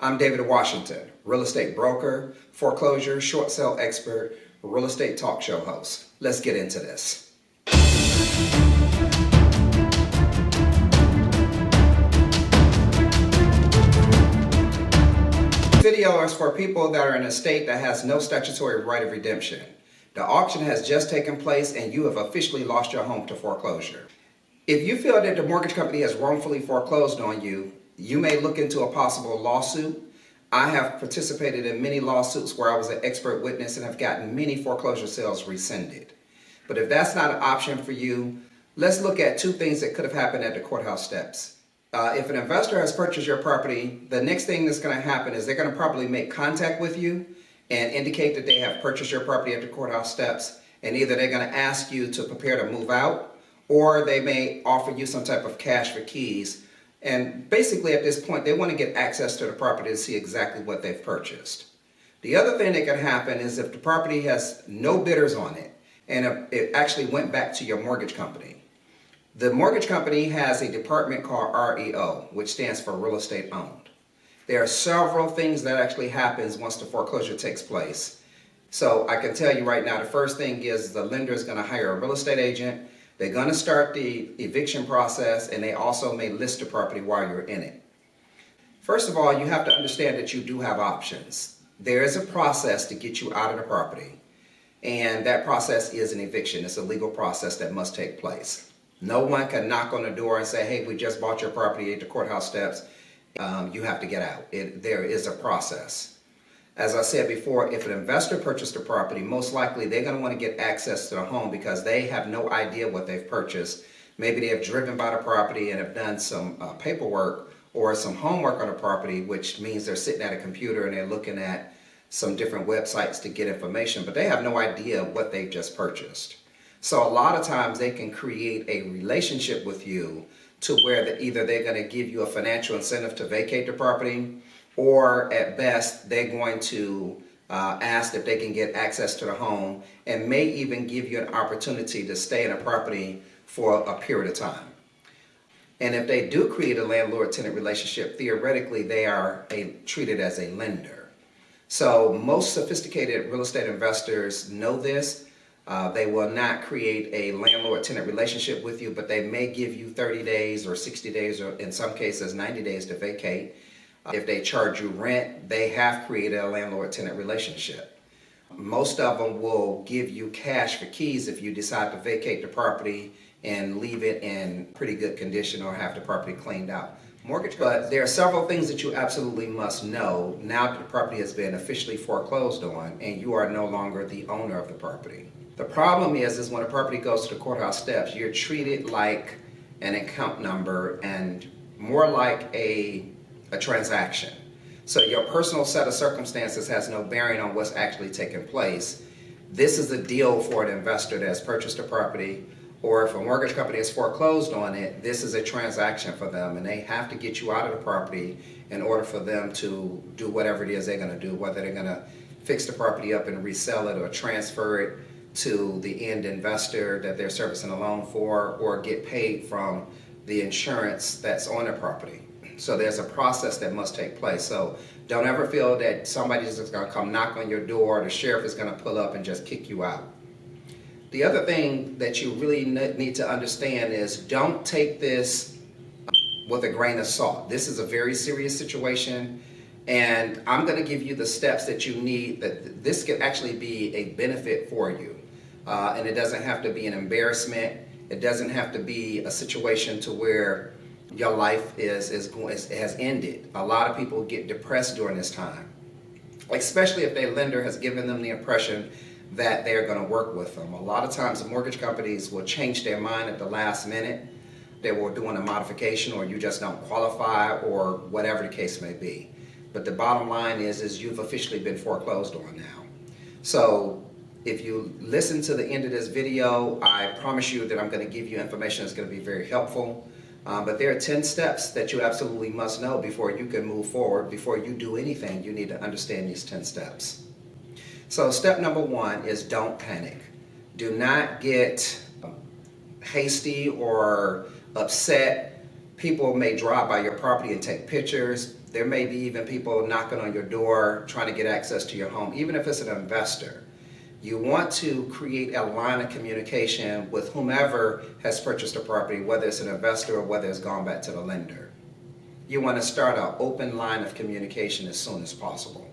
I'm David Washington, real estate broker, foreclosure, short sale expert, real estate talk show host. Let's get into this. This video is for people that are in a state that has no statutory right of redemption. The auction has just taken place and you have officially lost your home to foreclosure. If you feel that the mortgage company has wrongfully foreclosed on you, you may look into a possible lawsuit. I have participated in many lawsuits where I was an expert witness and have gotten many foreclosure sales rescinded. But if that's not an option for you, let's look at two things that could have happened at the courthouse steps. If an investor has purchased your property, the next thing that's going to happen is they're going to probably make contact with you and indicate that they have purchased your property at the courthouse steps, and either they're going to ask you to prepare to move out, or they may offer you some type of cash for keys. And basically at this point, they want to get access to the property to see exactly what they've purchased. The other thing that can happen is if the property has no bidders on it, and it actually went back to your mortgage company. The mortgage company has a department called REO, which stands for Real Estate Owned. There are several things that actually happens once the foreclosure takes place. So I can tell you right now, the first thing is the lender is going to hire a real estate agent. They're going to start the eviction process, and they also may list the property while you're in it. First of all, you have to understand that you do have options. There is a process to get you out of the property, and that process is an eviction. It's a legal process that must take place. No one can knock on the door and say, hey, we just bought your property at the courthouse steps. You have to get out. There is a process. As I said before, if an investor purchased a property, most likely they're going to want to get access to the home because they have no idea what they've purchased. Maybe they have driven by the property and have done some paperwork or some homework on the property, which means they're sitting at a computer and they're looking at some different websites to get information, but they have no idea what they've just purchased. So a lot of times they can create a relationship with you to where either they're going to give you a financial incentive to vacate the property, or at best, they're going to ask if they can get access to the home and may even give you an opportunity to stay in a property for a period of time. And if they do create a landlord-tenant relationship, theoretically, they are treated as a lender. So most sophisticated real estate investors know this. They will not create a landlord-tenant relationship with you, but they may give you 30 days or 60 days, or in some cases 90 days to vacate. If they charge you rent, they have created a landlord-tenant relationship. Most of them will give you cash for keys if you decide to vacate the property and leave it in pretty good condition or have the property cleaned out. But there are several things that you absolutely must know now that the property has been officially foreclosed on and you are no longer the owner of the property. The problem is when a property goes to the courthouse steps, you're treated like an account number and more like a transaction. So your personal set of circumstances has no bearing on what's actually taking place. This is a deal for an investor that has purchased a property, or if a mortgage company has foreclosed on it, this is a transaction for them, and they have to get you out of the property in order for them to do whatever it is they're going to do, whether they're going to fix the property up and resell it or transfer it to the end investor that they're servicing a loan for, or get paid from the insurance that's on the property. So there's a process that must take place. So don't ever feel that somebody's just going to come knock on your door, the sheriff is going to pull up and just kick you out. The other thing that you really need to understand is don't take this with a grain of salt. This is a very serious situation, and I'm going to give you the steps that you need, that this could actually be a benefit for you. And it doesn't have to be an embarrassment. It doesn't have to be a situation to where your life has ended. A lot of people get depressed during this time, especially if their lender has given them the impression that they're going to work with them. A lot of times the mortgage companies will change their mind at the last minute. They will do a modification, or you just don't qualify, or whatever the case may be. But the bottom line is you've officially been foreclosed on now. So if you listen to the end of this video, I promise you that I'm going to give you information that's going to be very helpful. But there are 10 steps that you absolutely must know before you can move forward. Before you do anything, you need to understand these 10 steps. So step number 1 is don't panic. Do not get hasty or upset. People may drive by your property and take pictures. There may be even people knocking on your door trying to get access to your home, even if it's an investor. You want to create a line of communication with whomever has purchased a property, whether it's an investor or whether it's gone back to the lender. You want to start an open line of communication as soon as possible.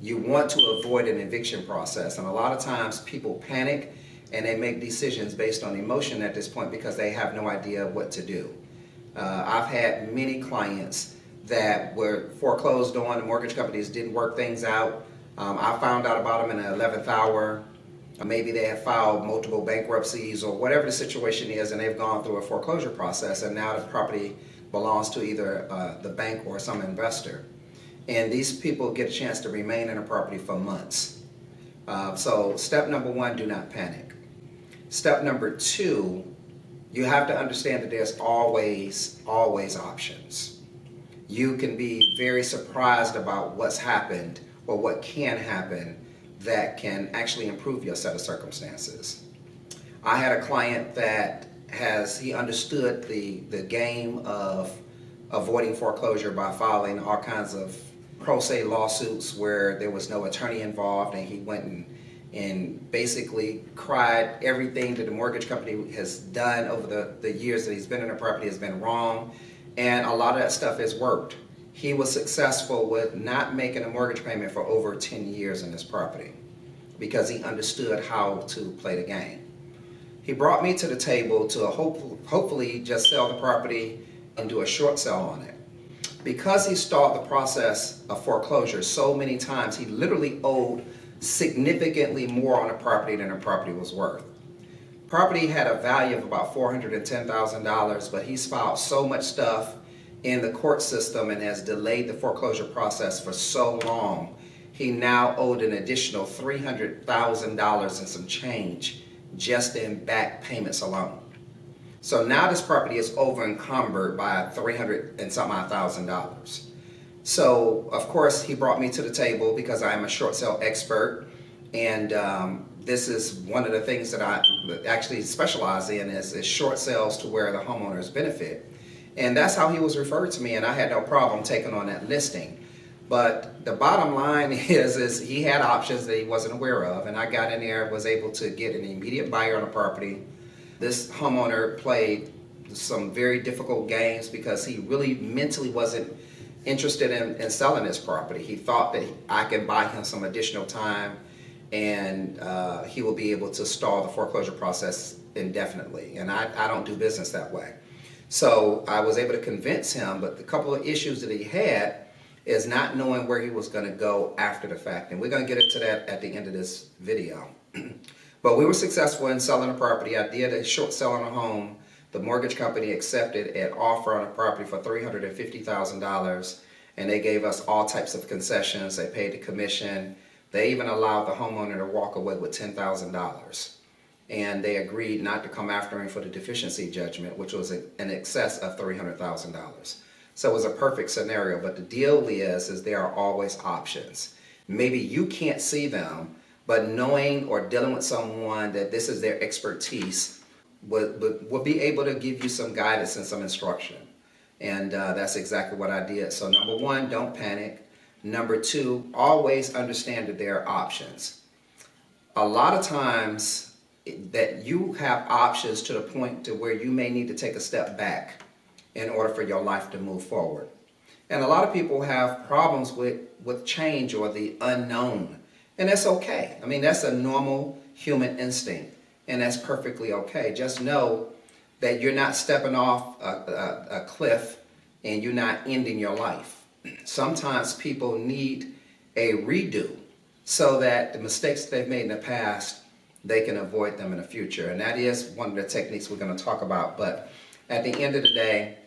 You want to avoid an eviction process, and a lot of times people panic and they make decisions based on emotion at this point because they have no idea what to do. I've had many clients that were foreclosed on, the mortgage companies didn't work things out. I found out about them in the 11th hour. Maybe they have filed multiple bankruptcies or whatever the situation is, and they've gone through a foreclosure process, and now the property belongs to either the bank or some investor. And these people get a chance to remain in a property for months. So step number one, do not panic. Step number two, you have to understand that there's always options. You can be very surprised about what's happened or what can happen that can actually improve your set of circumstances. I had a client that he understood the game of avoiding foreclosure by filing all kinds of pro se lawsuits where there was no attorney involved, and he went and basically cried everything that the mortgage company has done over the years that he's been in the property has been wrong, and a lot of that stuff has worked. He was successful with not making a mortgage payment for over 10 years in this property because he understood how to play the game. He brought me to the table to hopefully just sell the property and do a short sale on it. Because he stalled the process of foreclosure so many times, he literally owed significantly more on the property than the property was worth. Property had a value of about $410,000, but he's filed so much stuff in the court system and has delayed the foreclosure process for so long, he now owed an additional $300,000 and some change just in back payments alone. So now this property is over encumbered by $300,000 and some odd thousand. So of course he brought me to the table because I am a short sale expert, and this is one of the things that I actually specialize in is short sales to where the homeowners benefit. And that's how he was referred to me, and I had no problem taking on that listing. But the bottom line is he had options that he wasn't aware of, and I got in there, was able to get an immediate buyer on the property. This homeowner played some very difficult games because he really mentally wasn't interested in selling this property. He thought that I could buy him some additional time and he will be able to stall the foreclosure process indefinitely, and I don't do business that way. So I was able to convince him, but the couple of issues that he had is not knowing where he was going to go after the fact. And we're going to get into that at the end of this video. But we were successful in selling the property. I did a short sale on a home. The mortgage company accepted an offer on the property for $350,000, and they gave us all types of concessions. They paid the commission. They even allowed the homeowner to walk away with $10,000. And they agreed not to come after him for the deficiency judgment, which was in excess of $300,000. So it was a perfect scenario, but the deal is there are always options. Maybe you can't see them, but knowing or dealing with someone that this is their expertise will be able to give you some guidance and some instruction. And that's exactly what I did. So number one, don't panic. Number two, always understand that there are options. A lot of times that you have options to the point to where you may need to take a step back in order for your life to move forward. And a lot of people have problems with change or the unknown. And that's okay. I mean, that's a normal human instinct, and that's perfectly okay. Just know that you're not stepping off a cliff and you're not ending your life. Sometimes people need a redo so that the mistakes they've made in the past, they can avoid them in the future. And that is one of the techniques we're going to talk about. But at the end of the day,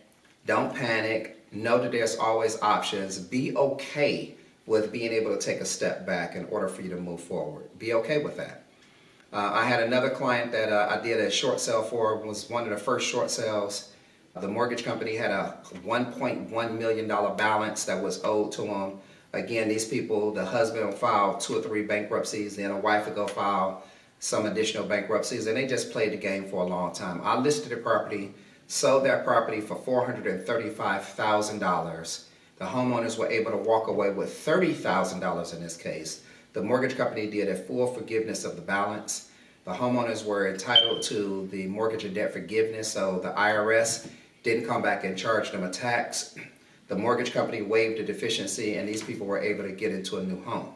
don't panic. Know that there's always options. Be okay with being able to take a step back in order for you to move forward. Be okay with that. I had another client that I did a short sale for. It was one of the first short sales. The mortgage company had a $1.1 million balance that was owed to them. Again, these people, the husband will file 2 or 3 bankruptcies, then a wife will go file some additional bankruptcies, and they just played the game for a long time. I listed the property, sold that property for $435,000, The homeowners were able to walk away with $30,000 in this case. The mortgage company did a full forgiveness of the balance. The homeowners were entitled to the mortgage and debt forgiveness, so the IRS didn't come back and charge them a tax. The mortgage company waived the deficiency, and these people were able to get into a new home.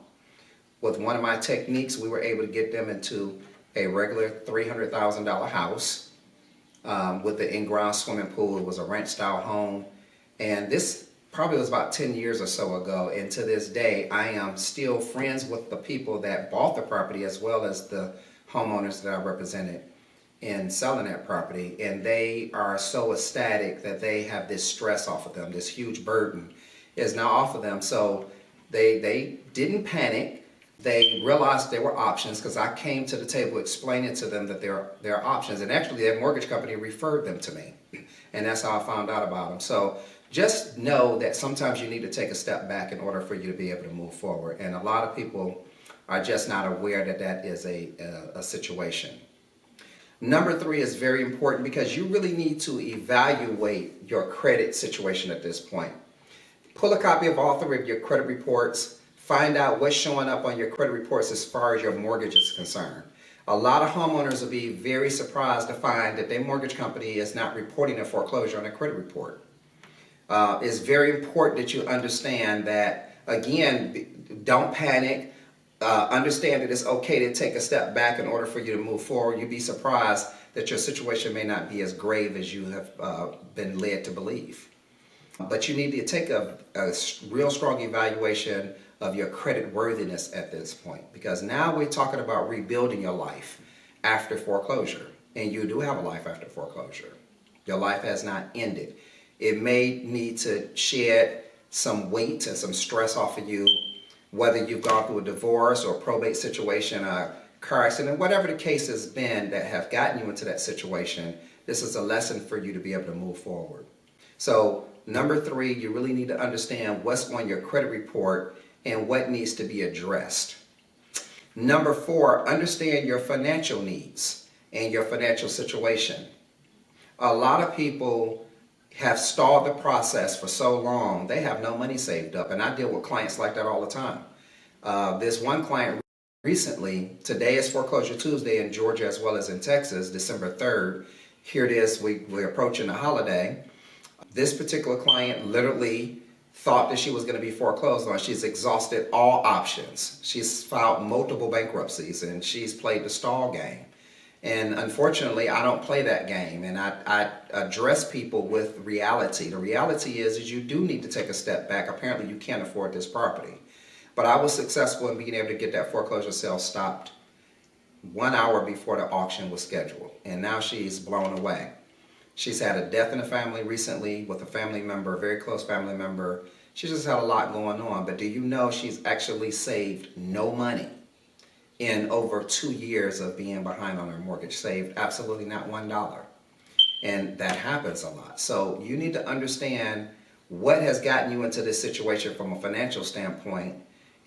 With one of my techniques, we were able to get them into a regular $300,000 house with the in-ground swimming pool. It was a ranch-style home, and this probably was about 10 years or so ago, and to this day, I am still friends with the people that bought the property as well as the homeowners that I represented in selling that property, and they are so ecstatic that they have this stress off of them. This huge burden is now off of them, so they didn't panic. They realized there were options because I came to the table explaining to them that there are options, and actually their mortgage company referred them to me, and that's how I found out about them. So just know that sometimes you need to take a step back in order for you to be able to move forward, and a lot of people are just not aware that that is a situation. Number 3 is very important because you really need to evaluate your credit situation at this point. Pull a copy of all 3 of your credit reports. Find out what's showing up on your credit reports as far as your mortgage is concerned. A lot of homeowners will be very surprised to find that their mortgage company is not reporting a foreclosure on their credit report. It's very important that you understand that, again, don't panic. Understand that it's okay to take a step back in order for you to move forward. You'd be surprised that your situation may not be as grave as you have been led to believe. But you need to take a real strong evaluation of your credit worthiness at this point, because now we're talking about rebuilding your life after foreclosure, and you do have a life after foreclosure. Your life has not ended. It may need to shed some weight and some stress off of you, whether you've gone through a divorce or a probate situation, a car accident, whatever the case has been that have gotten you into that situation. This is a lesson for you to be able to move forward. So number 3, you really need to understand what's on your credit report and what needs to be addressed. Number 4, understand your financial needs and your financial situation. A lot of people have stalled the process for so long, they have no money saved up. And I deal with clients like that all the time. There's one client recently, today is Foreclosure Tuesday in Georgia as well as in Texas, December 3rd. Here it is, we're approaching the holiday. This particular client literally thought that she was going to be foreclosed on. She's exhausted all options. She's filed multiple bankruptcies and she's played the stall game. And unfortunately, I don't play that game, and I address people with reality. The reality is you do need to take a step back. Apparently, you can't afford this property. But I was successful in being able to get that foreclosure sale stopped 1 hour before the auction was scheduled, and now she's blown away. She's had a death in the family recently with a family member, a very close family member. She's just had a lot going on, but do you know she's actually saved no money in over 2 years of being behind on her mortgage, saved absolutely not $1. And that happens a lot. So you need to understand what has gotten you into this situation from a financial standpoint,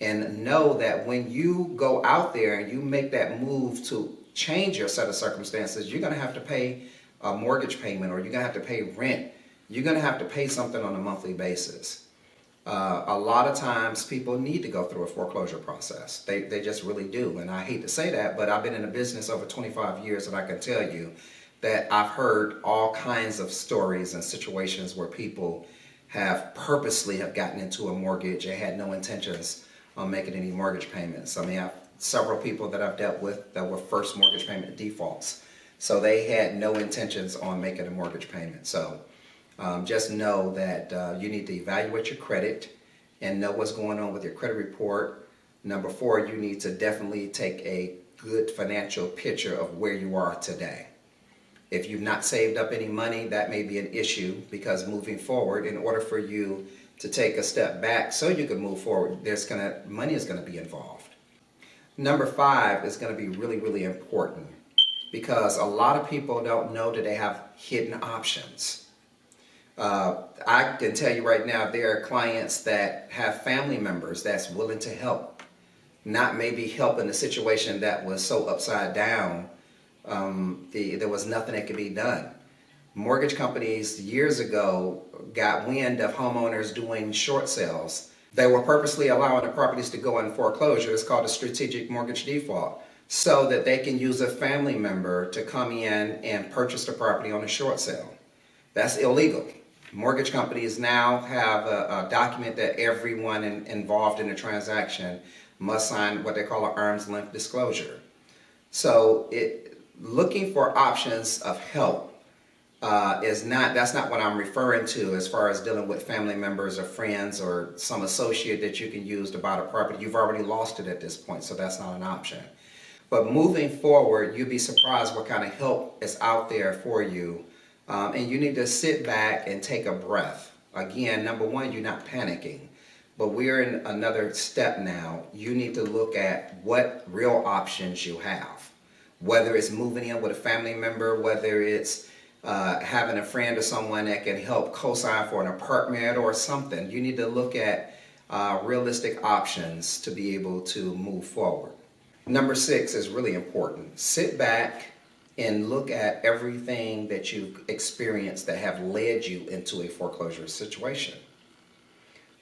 and know that when you go out there and you make that move to change your set of circumstances, you're going to have to pay a mortgage payment, or you're going to have to pay rent. You're going to have to pay something on a monthly basis. A lot of times people need to go through a foreclosure process. They just really do. And I hate to say that, but I've been in the business over 25 years, and I can tell you that I've heard all kinds of stories and situations where people have purposely have gotten into a mortgage and had no intentions on making any mortgage payments. I mean, I've several people that I've dealt with that were first mortgage payment defaults. So they had no intentions on making a mortgage payment. So just know that you need to evaluate your credit and know what's going on with your credit report. Number 4, you need to definitely take a good financial picture of where you are today. If you've not saved up any money, that may be an issue, because moving forward, in order for you to take a step back so you can move forward, money is going to be involved. Number 5 is going to be really, really important, because a lot of people don't know that they have hidden options. I can tell you right now, there are clients that have family members that's willing to help, not maybe help in a situation that was so upside down, there was nothing that could be done. Mortgage companies years ago got wind of homeowners doing short sales. They were purposely allowing the properties to go in foreclosure. It's called a strategic mortgage default, so that they can use a family member to come in and purchase the property on a short sale. That's illegal. Mortgage companies now have a document that everyone involved in the transaction must sign, what they call an arm's length disclosure. So looking for options of help that's not what I'm referring to as far as dealing with family members or friends or some associate that you can use to buy the property. You've already lost it at this point, so that's not an option. But moving forward, you'd be surprised what kind of help is out there for you. And you need to sit back and take a breath. Again, number one, you're not panicking. But we're in another step now. You need to look at what real options you have. Whether it's moving in with a family member, whether it's having a friend or someone that can help co-sign for an apartment or something. You need to look at realistic options to be able to move forward. Number 6 is really important. Sit back and look at everything that you've experienced that have led you into a foreclosure situation.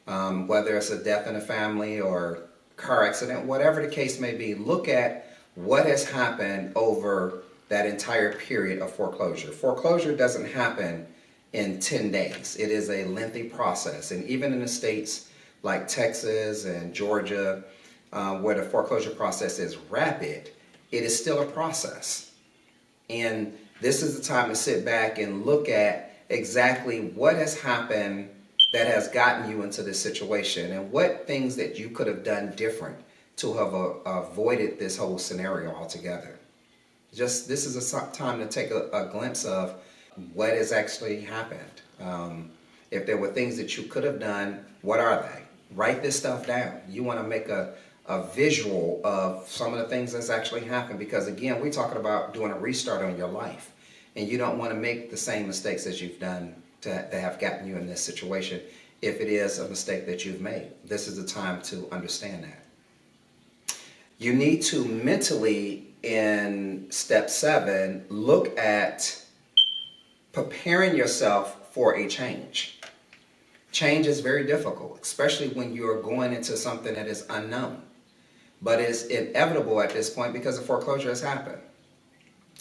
Whether it's a death in the family or car accident, whatever the case may be, look at what has happened over that entire period of foreclosure. Foreclosure doesn't happen in 10 days. It is a lengthy process. And even in the states like Texas and Georgia, where the foreclosure process is rapid, it is still a process. And this is the time to sit back and look at exactly what has happened that has gotten you into this situation and what things that you could have done different to have avoided this whole scenario altogether. This is a time to take a glimpse of what has actually happened. If there were things that you could have done, what are they? Write this stuff down. You want to make a visual of some of the things that's actually happened, because again, we're talking about doing a restart on your life, and you don't want to make the same mistakes as you've done that have gotten you in this situation. If it is a mistake that you've made, this is the time to understand that. You need to mentally, in step 7, look at preparing yourself for a change. Change is very difficult, especially when you're going into something that is unknown. But it's inevitable at this point because the foreclosure has happened.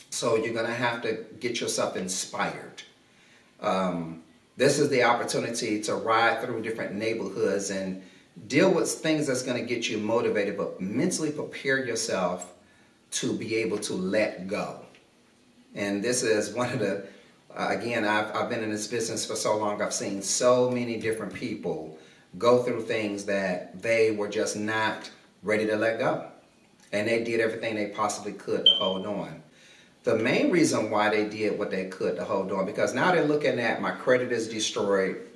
So you're going to have to get yourself inspired. This is the opportunity to ride through different neighborhoods and deal with things that's going to get you motivated, but mentally prepare yourself to be able to let go. And this is one of the, again, I've been in this business for so long, I've seen so many different people go through things that they were just not ready to let go. And they did everything they possibly could to hold on. The main reason why they did what they could to hold on, because now they're looking at my credit is destroyed,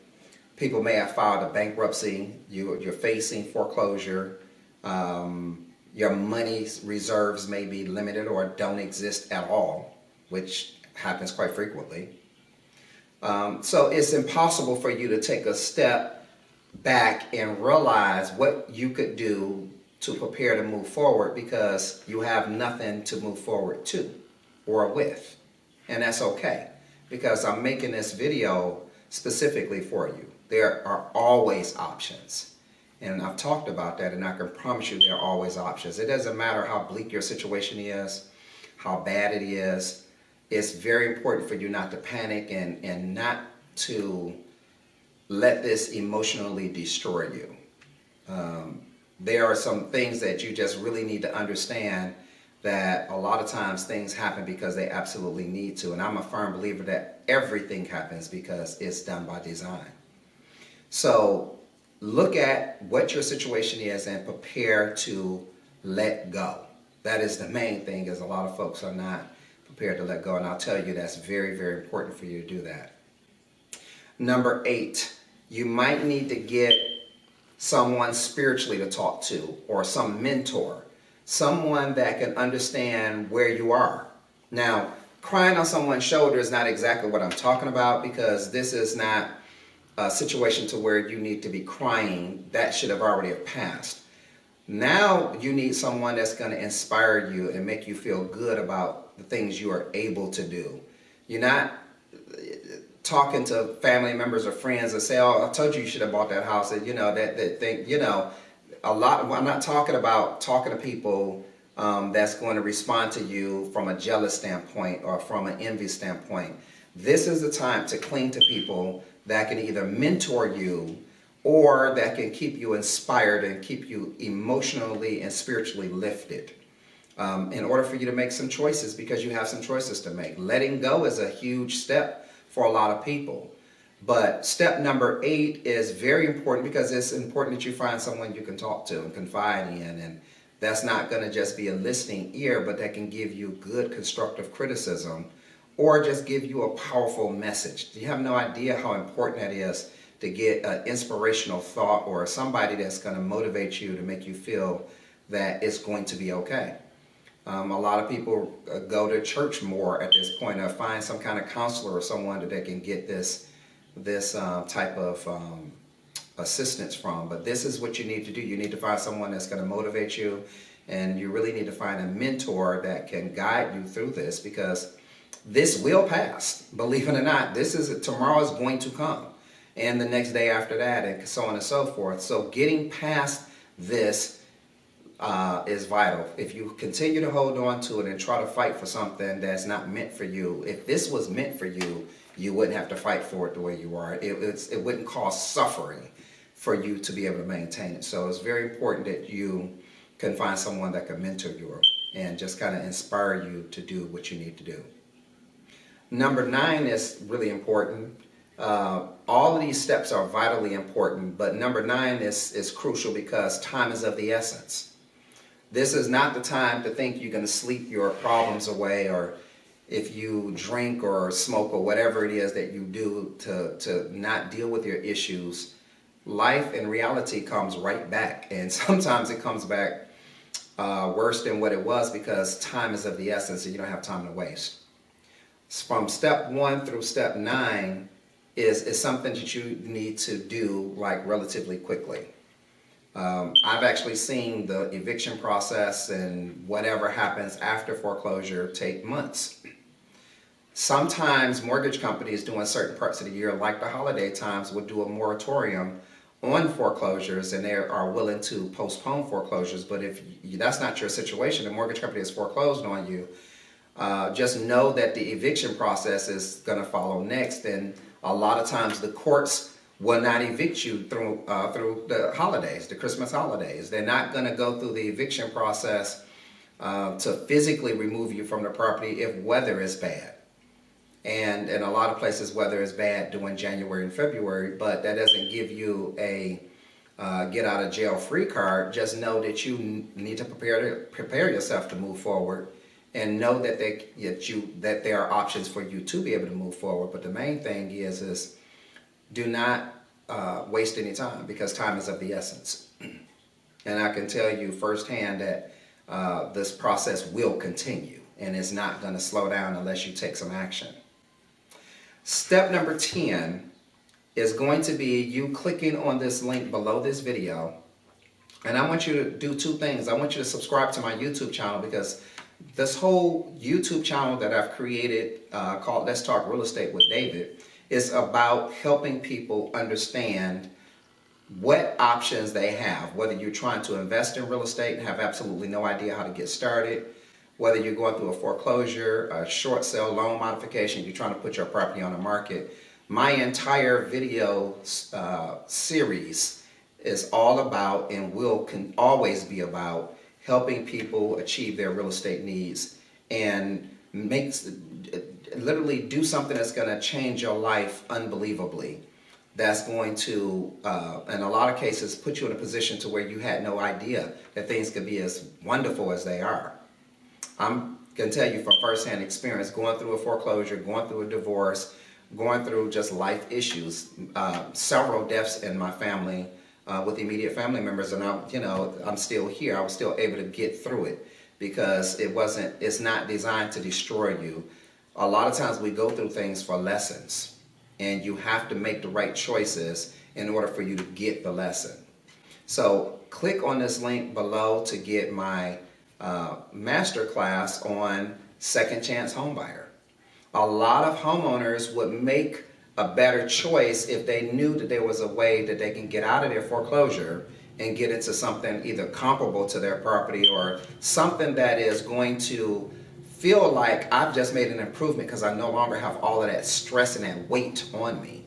people may have filed a bankruptcy, you're facing foreclosure, your money reserves may be limited or don't exist at all, which happens quite frequently. So it's impossible for you to take a step back and realize what you could do to prepare to move forward, because you have nothing to move forward to or with. And that's okay, because I'm making this video specifically for you. There are always options. And I've talked about that, and I can promise you there are always options. It doesn't matter how bleak your situation is, how bad it is. It's very important for you not to panic and not to let this emotionally destroy you. There are some things that you just really need to understand, that a lot of times things happen because they absolutely need to. And I'm a firm believer that everything happens because it's done by design. So look at what your situation is and prepare to let go. That is the main thing, is a lot of folks are not prepared to let go. And I'll tell you, that's very, very important for you to do that. Number 8, you might need to get someone spiritually to talk to, or some mentor, someone that can understand where you are. Now, crying on someone's shoulder is not exactly what I'm talking about, because this is not a situation to where you need to be crying. That should have already passed. Now you need someone that's going to inspire you and make you feel good about the things you are able to do. talking to family members or friends and say, "Oh, I told you you should have bought that house," and that thing, a lot. I'm not talking about talking to people that's going to respond to you from a jealous standpoint or from an envy standpoint. This is the time to cling to people that can either mentor you or that can keep you inspired and keep you emotionally and spiritually lifted. In order for you to make some choices, because you have some choices to make. Letting go is a huge step for a lot of people. But step number 8 is very important, because it's important that you find someone you can talk to and confide in. And that's not going to just be a listening ear, but that can give you good constructive criticism or just give you a powerful message. You have no idea how important that is to get an inspirational thought or somebody that's going to motivate you to make you feel that it's going to be okay. A lot of people go to church more at this point, or find some kind of counselor or someone that they can get this type of assistance from. But this is what you need to do. You need to find someone that's going to motivate you, and you really need to find a mentor that can guide you through this, because this will pass. Believe it or not, tomorrow is going to come, and the next day after that, and so on and so forth. So getting past this is vital. If you continue to hold on to it and try to fight for something that's not meant for you, if this was meant for you, you wouldn't have to fight for it the way you are. It wouldn't cause suffering for you to be able to maintain it. So it's very important that you can find someone that can mentor you and just kind of inspire you to do what you need to do. Number 9 is really important. All of these steps are vitally important, but number 9 is crucial, because time is of the essence. This is not the time to think you're going to sleep your problems away, or if you drink or smoke or whatever it is that you do to not deal with your issues. Life and reality comes right back, and sometimes it comes back worse than what it was, because time is of the essence and you don't have time to waste. From step 1 through step 9 is something that you need to do like relatively quickly. I've actually seen the eviction process and whatever happens after foreclosure take months. Sometimes mortgage companies during certain parts of the year, like the holiday times, would do a moratorium on foreclosures, and they are willing to postpone foreclosures. But if that's not your situation, the mortgage company has foreclosed on you, just know that the eviction process is going to follow next. And a lot of times the courts will not evict you through the holidays, the Christmas holidays. They're not going to go through the eviction process to physically remove you from the property if weather is bad. And in a lot of places, weather is bad during January and February, but that doesn't give you a get out of jail free card. Just know that you need to prepare yourself to move forward, and know that that there are options for you to be able to move forward. But the main thing is do not waste any time, because time is of the essence. And I can tell you firsthand that this process will continue, and it's not going to slow down unless you take some action. Step number 10 is going to be you clicking on this link below this video. And I want you to do 2 things. I want you to subscribe to my YouTube channel, because this whole YouTube channel that I've created called Let's Talk Real Estate with David is about helping people understand what options they have, whether you're trying to invest in real estate and have absolutely no idea how to get started, whether you're going through a foreclosure, a short sale loan modification, you're trying to put your property on the market. My entire video series is all about, and can always be about, helping people achieve their real estate needs and literally do something that's going to change your life unbelievably. That's going to, in a lot of cases, put you in a position to where you had no idea that things could be as wonderful as they are. I'm going to tell you from firsthand experience, going through a foreclosure, going through a divorce, going through just life issues, several deaths in my family with immediate family members, and I'm still here. I was still able to get through it, because it's not designed to destroy you. A lot of times we go through things for lessons, and you have to make the right choices in order for you to get the lesson. So click on this link below to get my masterclass on second chance homebuyer. A lot of homeowners would make a better choice if they knew that there was a way that they can get out of their foreclosure and get into something either comparable to their property or something that is going to feel like I've just made an improvement because I no longer have all of that stress and that weight on me.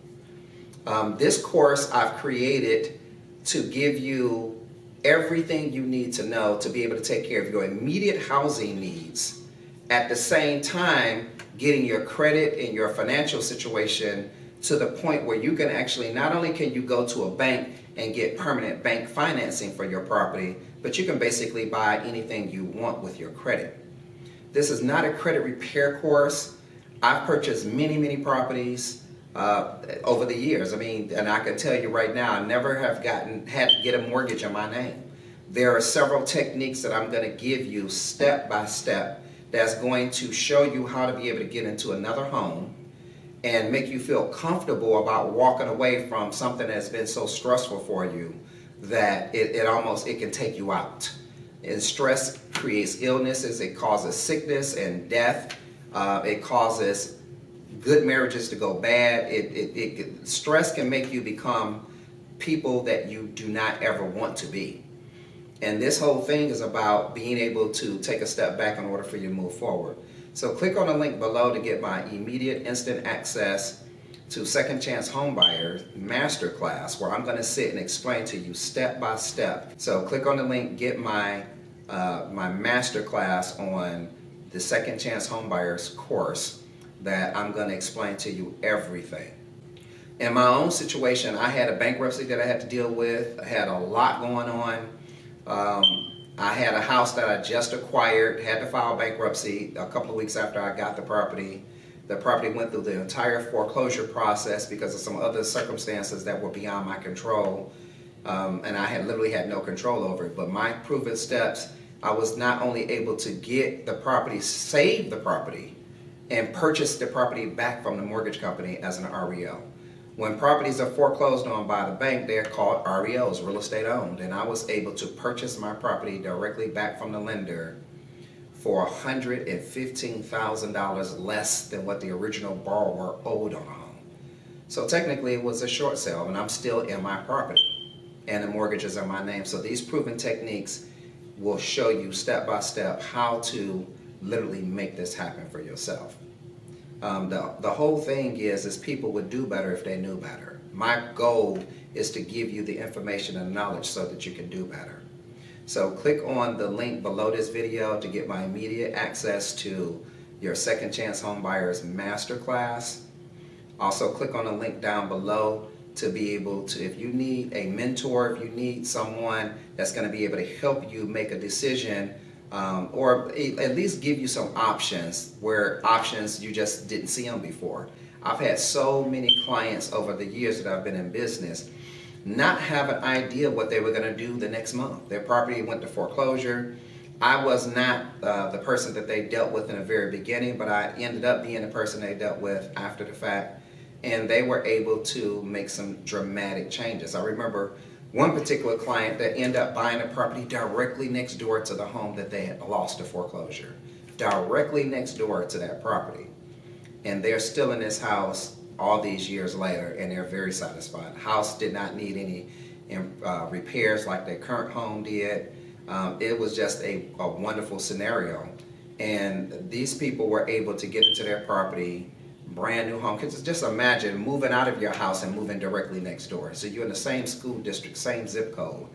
This course I've created to give you everything you need to know to be able to take care of your immediate housing needs, at the same time getting your credit and your financial situation to the point where you can actually, not only can you go to a bank and get permanent bank financing for your property, but you can basically buy anything you want with your credit. This is not a credit repair course. I've purchased many properties over the years. I mean, and I can tell you right now, I never have had to get a mortgage in my name. There are several techniques that I'm going to give you step by step that's going to show you how to be able to get into another home and make you feel comfortable about walking away from something that's been so stressful for you that it can take you out. And stress creates illnesses, it causes sickness and death, it causes good marriages to go bad. Stress can make you become people that you do not ever want to be. And this whole thing is about being able to take a step back in order for you to move forward. So click on the link below to get my immediate instant access to Second Chance Homebuyer Masterclass, where I'm going to sit and explain to you step by step. So click on the link, get my masterclass on the Second Chance Homebuyers course that I'm going to explain to you everything. In my own situation, I had a bankruptcy that I had to deal with. I had a lot going on. I had a house that I just acquired, had to file bankruptcy a couple of weeks after I got the property. The property went through the entire foreclosure process because of some other circumstances that were beyond my control. And I had literally had no control over it. But my proven steps, I was not only able to get the property, save the property, and purchase the property back from the mortgage company as an REO. When properties are foreclosed on by the bank, they're called REOs, real estate owned. And I was able to purchase my property directly back from the lender for $115,000 less than what the original borrower owed on a home. So technically it was a short sale, and I'm still in my property and the mortgage is in my name. So these proven techniques will show you step by step how to literally make this happen for yourself. The whole thing is people would do better if they knew better. My goal is to give you the information and knowledge so that you can do better. So click on the link below this video to get my immediate access to your Second Chance Homebuyers Masterclass. Also click on the link down below to be able to, if you need a mentor, if you need someone that's going to be able to help you make a decision, or at least give you some options, where options you just didn't see them before. I've had so many clients over the years that I've been in business not have an idea what they were going to do the next month. Their property went to foreclosure. I was not the person that they dealt with in the very beginning, but I ended up being the person they dealt with after the fact, and they were able to make some dramatic changes. I remember one particular client that ended up buying a property directly next door to the home that they had lost to foreclosure. Directly next door to that property. And they're still in this house all these years later, and they're very satisfied. The house did not need any repairs like their current home did. It was just a wonderful scenario. And these people were able to get into their property, brand new home. Just imagine moving out of your house and moving directly next door. So you're in the same school district, same zip code.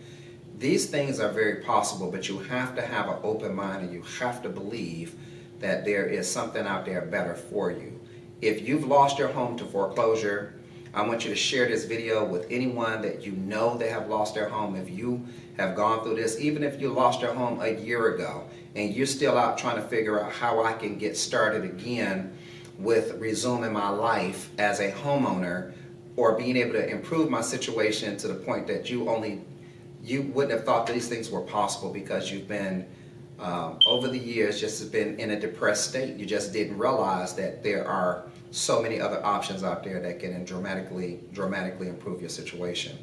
These things are very possible, but you have to have an open mind, and you have to believe that there is something out there better for you. If you've lost your home to foreclosure, I want you to share this video with anyone that you know they have lost their home. If you have gone through this, even if you lost your home a year ago and you're still out trying to figure out how I can get started again with resuming my life as a homeowner, or being able to improve my situation to the point that you wouldn't have thought these things were possible because you've been over the years just been in a depressed state. You just didn't realize that there are so many other options out there that can dramatically improve your situation.